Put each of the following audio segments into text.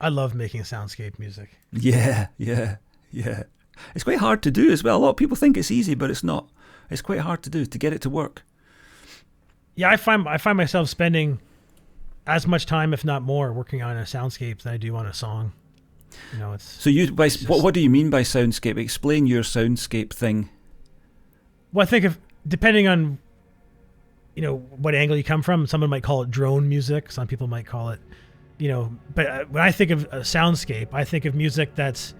I love making soundscape music. Yeah, yeah, yeah. It's quite hard to do as well. A lot of people think it's easy, but it's not. It's quite hard to do to get it to work. Yeah, I find myself spending as much time, if not more, working on a soundscape than I do on a song. You know, So you, by, it's just what do you mean by soundscape? Explain your soundscape thing. well, I think if depending on what angle you come from, someone might call it drone music. Some people might call it, But when I think of a soundscape, I think of music that's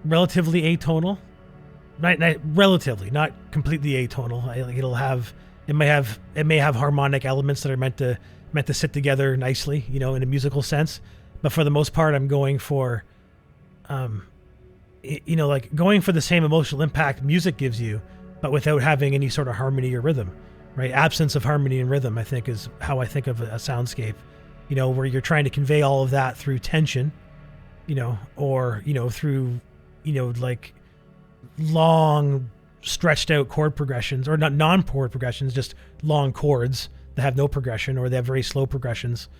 relatively atonal, not relatively, not completely atonal. It may have harmonic elements that are meant to sit together nicely, in a musical sense. But for the most part, I'm going for, like going for the same emotional impact music gives you, but without having any sort of harmony or rhythm, right? Absence of harmony and rhythm, I think, is how I think of a soundscape. Where you're trying to convey all of that through tension, or through, like long stretched out chord progressions, or not non-chord progressions, just long chords that have no progression, or they have very slow progressions,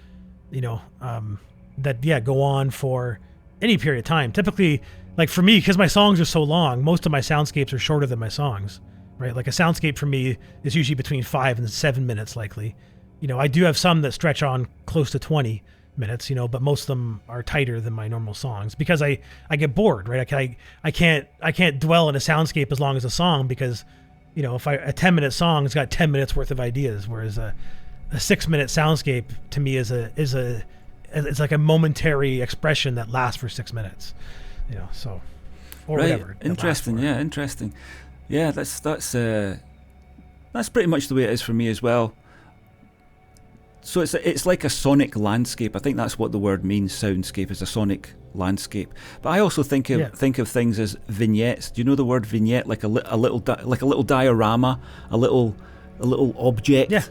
that go on for any period of time. Typically, like for me, because my songs are so long, most of my soundscapes are shorter than my songs, right? Like a soundscape for me is usually between 5 and 7 minutes, likely. I do have some that stretch on close to 20 minutes, but most of them are tighter than my normal songs because I get bored, right? I can't dwell in a soundscape as long as a song because, if a 10-minute song has got 10 minutes worth of ideas, whereas a 6-minute soundscape to me is it's like a momentary expression that lasts for 6 minutes, so, or Right. whatever. Interesting. Yeah. Interesting. Yeah. That's pretty much the way it is for me as well. So it's like a sonic landscape. I think that's what the word means. Soundscape is a sonic landscape. But I also think of things as vignettes. Do you know the word vignette? Like a little diorama, a little object. Yeah.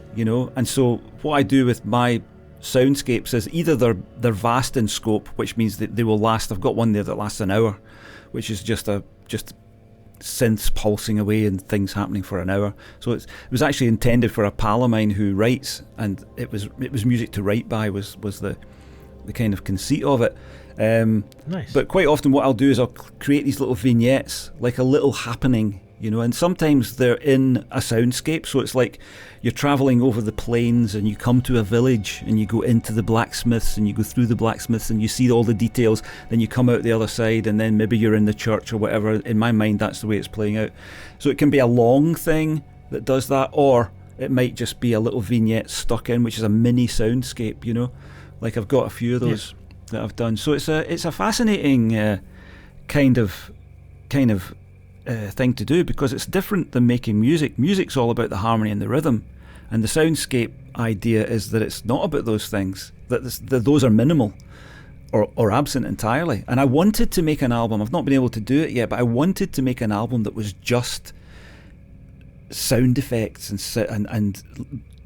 And so what I do with my soundscapes is either they're vast in scope, which means that they will last. I've got one there that lasts an hour, which is just synths pulsing away and things happening for an hour. So it was actually intended for a pal of mine who writes, and it was music to write by was the kind of conceit of it. Nice. But quite often what I'll do is I'll create these little vignettes, like a little happening, and sometimes they're in a soundscape. So it's like you're travelling over the plains and you come to a village and you go into the blacksmiths and you go through the blacksmiths and you see all the details, then you come out the other side and then maybe you're in the church or whatever. In my mind, that's the way it's playing out. So it can be a long thing that does that, or it might just be a little vignette stuck in, which is a mini soundscape, like I've got a few of those that I've done. So it's a fascinating kind of thing to do, because it's different than making music. Music's all about the harmony and the rhythm, and the soundscape idea is that it's not about those things, that those are minimal or absent entirely. And I wanted to make an album, I've not been able to do it yet, but I wanted to make an album that was just sound effects and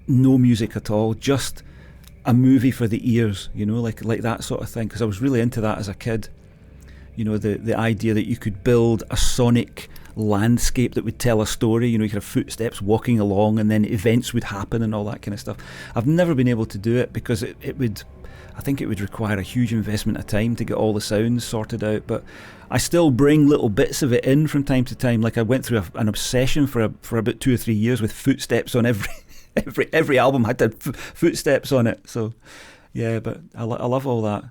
no music at all, just a movie for the ears, like that sort of thing, because I was really into that as a kid. The idea that you could build a sonic landscape that would tell a story. You could have footsteps walking along and then events would happen and all that kind of stuff. I've never been able to do it because I think it would require a huge investment of time to get all the sounds sorted out, but I still bring little bits of it in from time to time. Like I went through an obsession for about 2 or 3 years with footsteps on every album had to have footsteps on it. So yeah, but I love all that.